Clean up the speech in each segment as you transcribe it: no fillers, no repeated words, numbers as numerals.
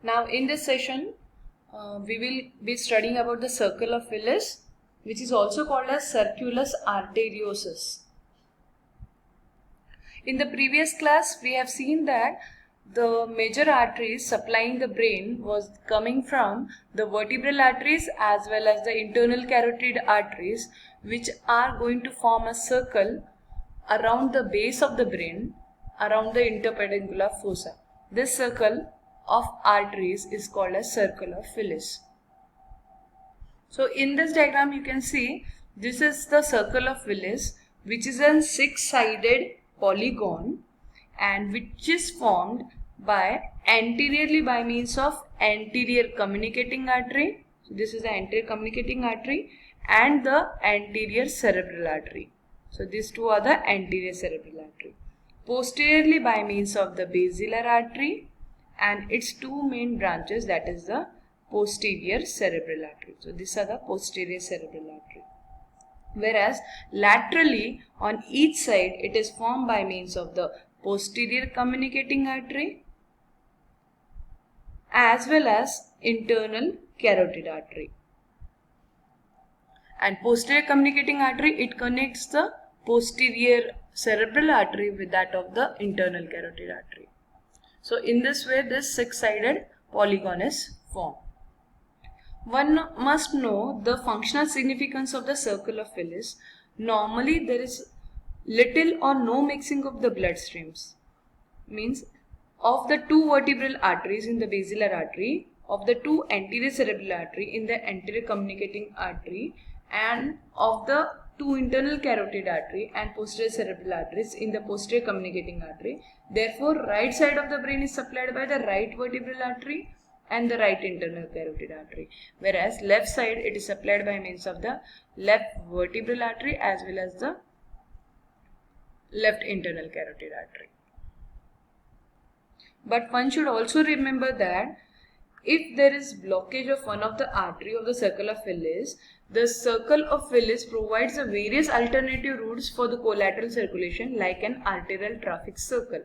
Now in this session, we will be studying about the circle of Willis, which is also called as circulus arteriosus. In the previous class, we have seen that the major arteries supplying the brain was coming from the vertebral arteries as well as the internal carotid arteries, which are going to form a circle around the base of the brain, around the interpeduncula fossa. This circle of arteries is called as circle of Willis. So in this diagram you can see this is the circle of Willis, which is a six-sided polygon and which is formed by anteriorly by means of anterior communicating artery. So this is the anterior communicating artery and the anterior cerebral artery. So these two are the anterior cerebral artery. Posteriorly by means of the basilar artery and its two main branches, that is the posterior cerebral artery. So these are the posterior cerebral artery. Whereas laterally on each side it is formed by means of the posterior communicating artery as well as internal carotid artery. And posterior communicating artery, it connects the posterior cerebral artery with that of the internal carotid artery. So in this way this six-sided polygon is formed. One must know the functional significance of the circle of Willis. Normally there is little or no mixing of the blood streams. Means of the two vertebral arteries in the basilar artery, of the two anterior cerebral artery in the anterior communicating artery, and of the two internal carotid artery and posterior cerebral arteries in the posterior communicating artery. Therefore, right side of the brain is supplied by the right vertebral artery and the right internal carotid artery, whereas left side it is supplied by means of the left vertebral artery as well as the left internal carotid artery. But one should also remember that if there is blockage of one of the artery of the circle of Willis, the circle of Willis provides a various alternative routes for the collateral circulation like an arterial traffic circle.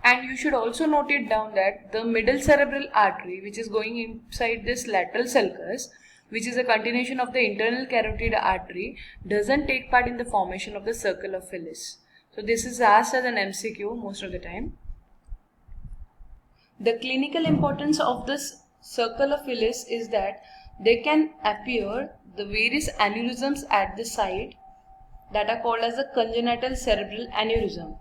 And you should also note it down that the middle cerebral artery, which is going inside this lateral sulcus, which is a continuation of the internal carotid artery, doesn't take part in the formation of the circle of Willis. So this is asked as an MCQ most of the time. The clinical importance of this circle of Willis is that there can appear the various aneurysms at the site that are called as the congenital cerebral aneurysm,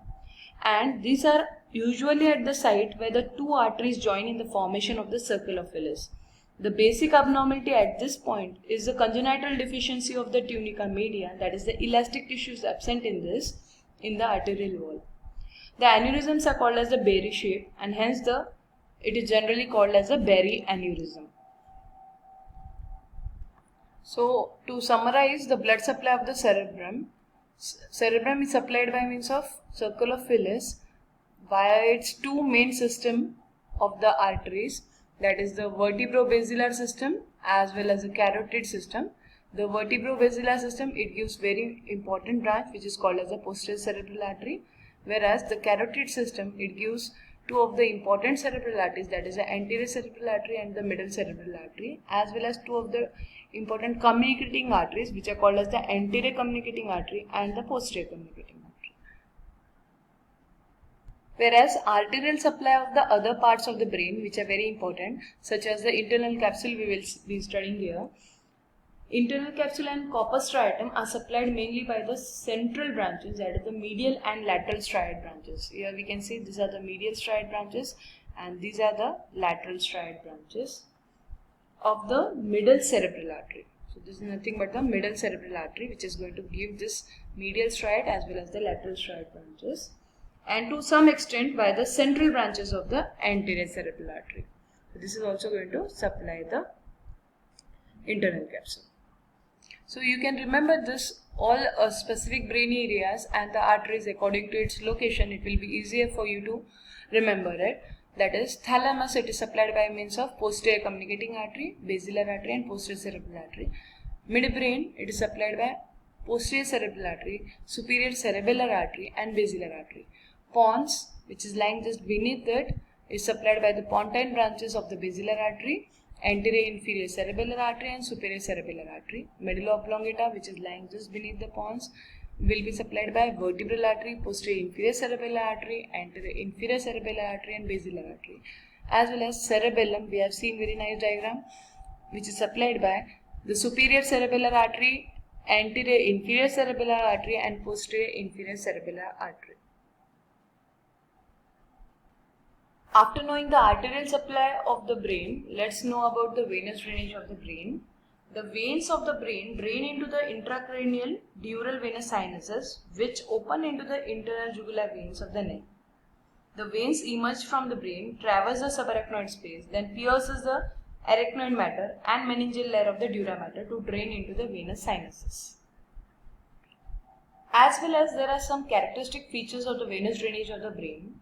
and these are usually at the site where the two arteries join in the formation of the circle of Willis. The basic abnormality at this point is the congenital deficiency of the tunica media, that is the elastic tissues absent in the arterial wall. The aneurysms are called as the berry shape and hence it is generally called as a berry aneurysm. So to summarize, the blood supply of the cerebrum is supplied by means of circle of Willis via its two main system of the arteries, that is the vertebrobasilar system as well as the carotid system. The vertebrobasilar system, it gives very important branch which is called as the posterior cerebral artery, whereas the carotid system, it gives two of the important cerebral arteries, that is the anterior cerebral artery and the middle cerebral artery, as well as two of the important communicating arteries which are called as the anterior communicating artery and the posterior communicating artery. Whereas arterial supply of the other parts of the brain which are very important, such as the internal capsule, we will be studying here. Internal capsule and corpus striatum are supplied mainly by the central branches, that is the medial and lateral striate branches. Here we can see these are the medial striate branches and these are the lateral striate branches of the middle cerebral artery. So this is nothing but the middle cerebral artery which is going to give this medial striate as well as the lateral striate branches, and to some extent by the central branches of the anterior cerebral artery. So this is also going to supply the internal capsule. So you can remember this all specific brain areas and the arteries according to its location. It will be easier for you to remember it. That is, thalamus, it is supplied by means of posterior communicating artery, basilar artery and posterior cerebral artery. Midbrain, it is supplied by posterior cerebral artery, superior cerebellar artery and basilar artery. Pons, which is lying just beneath it, is supplied by the pontine branches of the basilar artery, anterior inferior cerebellar artery and superior cerebellar artery. Medulla oblongata, which is lying just beneath the pons, will be supplied by vertebral artery, posterior inferior cerebellar artery, anterior inferior cerebellar artery and basilar artery. As well as cerebellum, we have seen very nice diagram, which is supplied by the superior cerebellar artery, anterior inferior cerebellar artery and posterior inferior cerebellar artery. After knowing the arterial supply of the brain, let's know about the venous drainage of the brain. The veins of the brain drain into the intracranial dural venous sinuses, which open into the internal jugular veins of the neck. The veins emerge from the brain, traverse the subarachnoid space, then pierces the arachnoid matter and meningeal layer of the dura mater to drain into the venous sinuses. As well as there are some characteristic features of the venous drainage of the brain,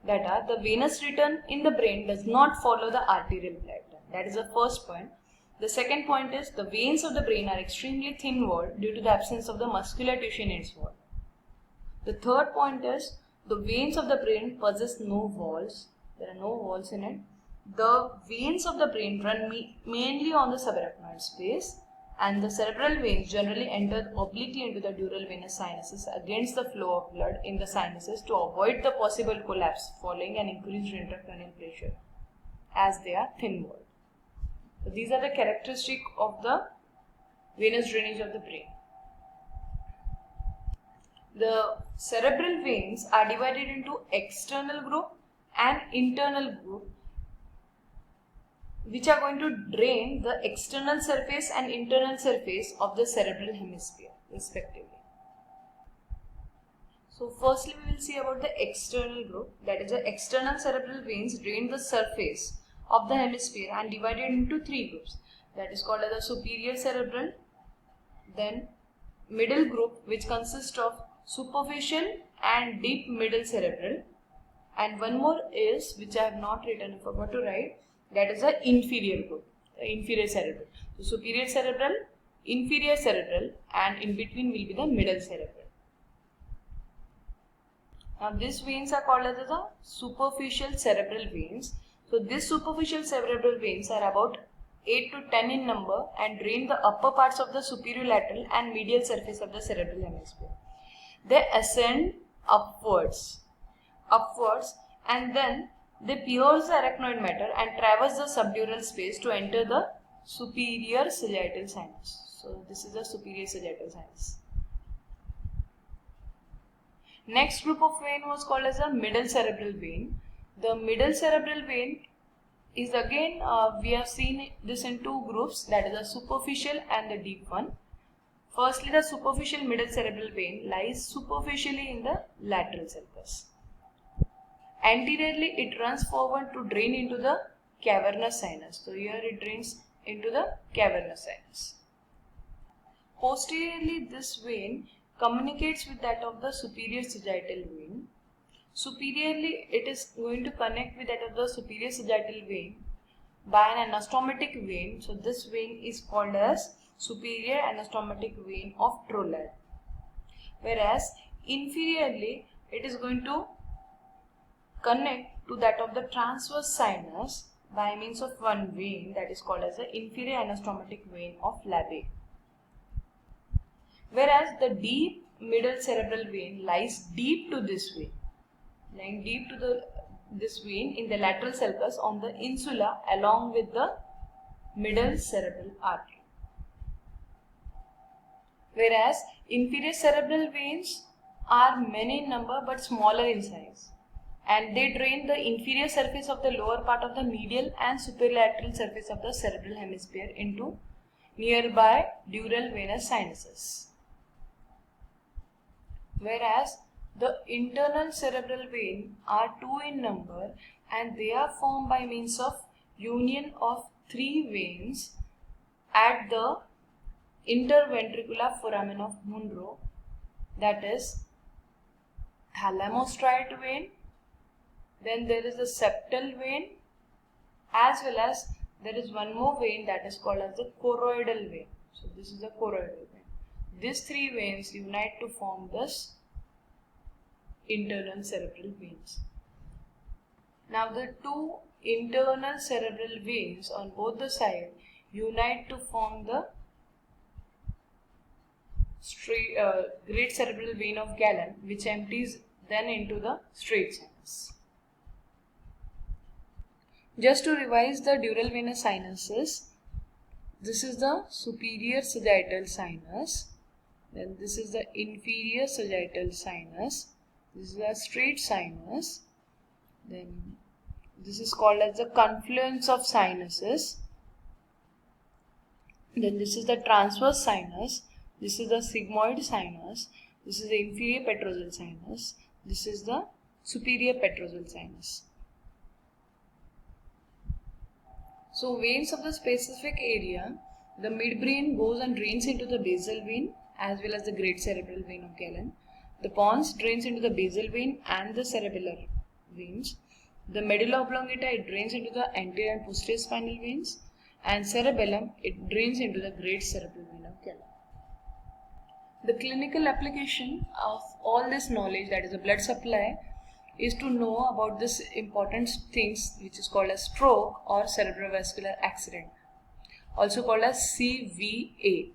that are the venous return in the brain does not follow the arterial pattern. That is the first point. The second point is the veins of the brain are extremely thin walled due to the absence of the muscular tissue in its wall. The third point is the veins of the brain possess no walls. There are no walls in it. The veins of the brain run mainly on the subarachnoid space, and the cerebral veins generally enter obliquely into the dural venous sinuses against the flow of blood in the sinuses to avoid the possible collapse following an increased intracranial pressure, as they are thin walled. So these are the characteristics of the venous drainage of the brain. The cerebral veins are divided into external group and internal group, which are going to drain the external surface and internal surface of the cerebral hemisphere respectively. So firstly we will see about the external group, that is the external cerebral veins drain the surface of the hemisphere and divided into three groups, that is called as the superior cerebral, then middle group, which consists of superficial and deep middle cerebral, and one more is, which I have not written, I forgot to write, that is the inferior group, the inferior cerebral. So superior cerebral, inferior cerebral, and in between will be the middle cerebral. Now these veins are called as the superficial cerebral veins. So these superficial cerebral veins are about 8 to 10 in number and drain the upper parts of the superior lateral and medial surface of the cerebral hemisphere. They ascend upwards and then they pierce the arachnoid matter and traverse the subdural space to enter the superior sagittal sinus. So this is the superior sagittal sinus. Next group of vein was called as the middle cerebral vein. The middle cerebral vein is again, we have seen this in two groups, that is the superficial and the deep one. Firstly, the superficial middle cerebral vein lies superficially in the lateral sulcus. Anteriorly, it runs forward to drain into the cavernous sinus. So here it drains into the cavernous sinus. Posteriorly, this vein communicates with that of the superior sagittal vein. Superiorly, it is going to connect with that of the superior sagittal vein by an anastomotic vein. So this vein is called as superior anastomotic vein of Trollard. Whereas inferiorly, it is going to connect to that of the transverse sinus by means of one vein, that is called as the inferior anastomotic vein of Labbé. Whereas the deep middle cerebral vein lies deep to this vein, lying deep to this vein in the lateral sulcus on the insula along with the middle cerebral artery. Whereas inferior cerebral veins are many in number but smaller in size, and they drain the inferior surface of the lower part of the medial and superlateral surface of the cerebral hemisphere into nearby dural venous sinuses. Whereas the internal cerebral vein are two in number and they are formed by means of union of three veins at the interventricular foramen of Monro, that is thalamostriate vein, then there is the septal vein, as well as there is one more vein that is called as the choroidal vein. So this is the choroidal vein. These three veins unite to form this internal cerebral veins. Now the two internal cerebral veins on both the sides unite to form the great cerebral vein of Galen, which empties then into the straight sinus. Just to revise the dural venous sinuses, this is the superior sagittal sinus, then this is the inferior sagittal sinus, this is the straight sinus, then this is called as the confluence of sinuses, then this is the transverse sinus, this is the sigmoid sinus, this is the inferior petrosal sinus, this is the superior petrosal sinus. So veins of the specific area, the midbrain goes and drains into the basal vein as well as the great cerebral vein of Galen. The pons drains into the basal vein and the cerebellar veins. The medulla oblongata, it drains into the anterior and posterior spinal veins, and cerebellum, it drains into the great cerebral vein of Galen. The clinical application of all this knowledge, that is the blood supply, is to know about this important things which is called as stroke or cerebrovascular accident, also called as CVA,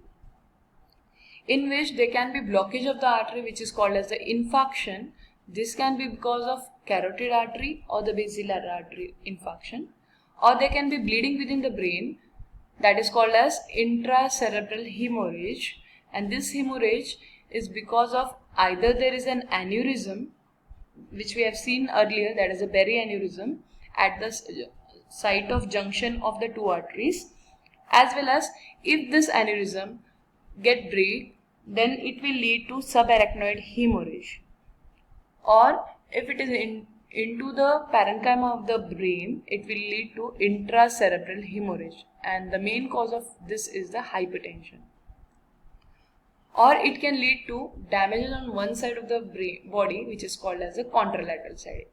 in which there can be blockage of the artery which is called as the infarction. This can be because of carotid artery or the basilar artery infarction, or there can be bleeding within the brain, that is called as intracerebral hemorrhage, and this hemorrhage is because of either there is an aneurysm, which we have seen earlier, that is a Berry aneurysm at the site of junction of the two arteries, as well as if this aneurysm get break, then it will lead to subarachnoid hemorrhage, or if it is into the parenchyma of the brain, it will lead to intracerebral hemorrhage, and the main cause of this is the hypertension. Or it can lead to damages on one side of the body, which is called as the contralateral side.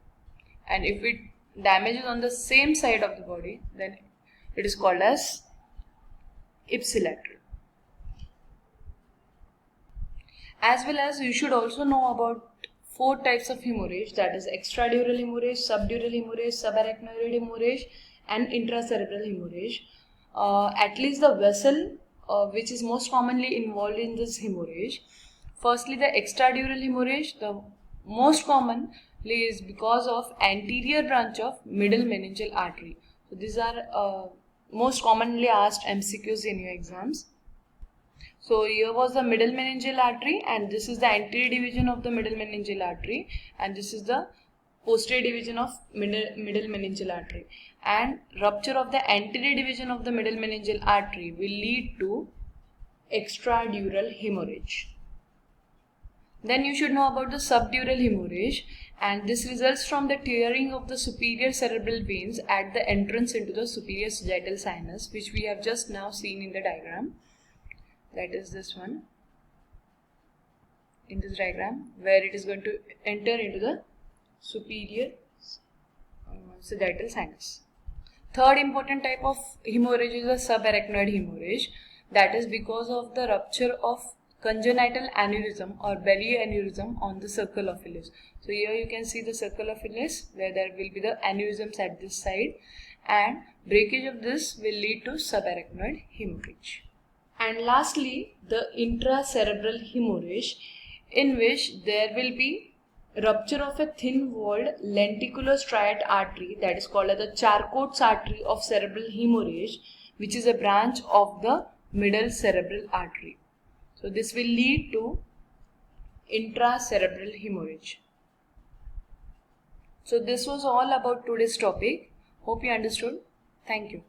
And if it damages on the same side of the body, then it is called as ipsilateral. As well as you should also know about 4 types of hemorrhage, that is extradural hemorrhage, subdural hemorrhage, subarachnoid hemorrhage, and intracerebral hemorrhage. At least the vessel which is most commonly involved in this hemorrhage. Firstly, the extradural hemorrhage, the most commonly is because of anterior branch of middle meningeal artery. So these are most commonly asked MCQs in your exams. So here was the middle meningeal artery, and this is the anterior division of the middle meningeal artery, and this is the posterior division of middle meningeal artery, and rupture of the anterior division of the middle meningeal artery will lead to extradural hemorrhage. Then you should know about the subdural hemorrhage, and this results from the tearing of the superior cerebral veins at the entrance into the superior sagittal sinus, which we have just now seen in the diagram. That is this one, in this diagram, where it is going to enter into the superior sagittal sinus. Third important type of hemorrhage is the subarachnoid hemorrhage, that is because of the rupture of congenital aneurysm or Berry aneurysm on the circle of Willis. So here you can see the circle of Willis, where there will be the aneurysms at this side, and breakage of this will lead to subarachnoid hemorrhage. And lastly, the intracerebral hemorrhage, in which there will be rupture of a thin-walled lenticular striate artery, that is called as the Charcot's artery of cerebral hemorrhage, which is a branch of the middle cerebral artery. So this will lead to intracerebral hemorrhage. So this was all about today's topic. Hope you understood. Thank you.